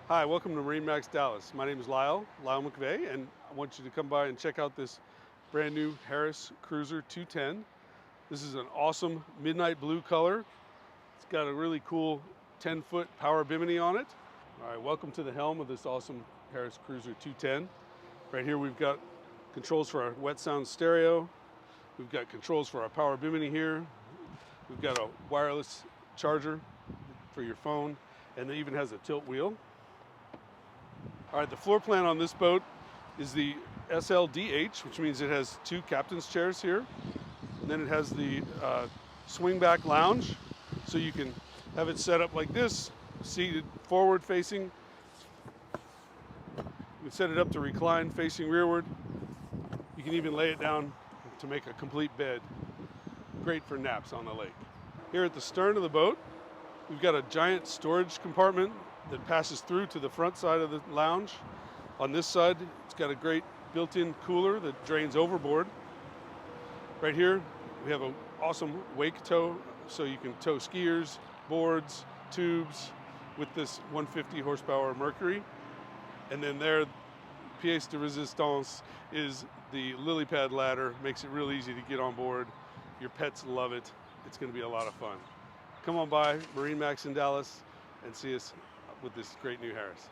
Hi, welcome to MarineMax Dallas. My name is Lyle McVeigh, and I want you to come by and check out this brand new Harris Cruiser 210. This is an awesome midnight blue color. It's got a really cool 10-foot Power Bimini on it. All right, welcome to the helm of this awesome Harris Cruiser 210. Right here we've got controls for our wet sound stereo. We've got controls for our Power Bimini here. We've got a wireless charger for your phone, and it even has a tilt wheel. All right, the floor plan on this boat is the SLDH, which means it has two captain's chairs here. And then it has the swing back lounge, so you can have it set up like this, seated forward facing. You can set it up to recline facing rearward. You can even lay it down to make a complete bed. Great for naps on the lake. Here at the stern of the boat, we've got a giant storage compartment that passes through to the front side of the lounge. On this side, it's got a great built-in cooler that drains overboard. Right here, we have an awesome wake tow, so you can tow skiers, boards, tubes with this 150 horsepower Mercury. And then there, pièce de résistance is the Lillipad ladder. Makes it real easy to get on board. Your pets love it. It's going to be a lot of fun. Come on by MarineMax in Dallas and see us with this great new Harris.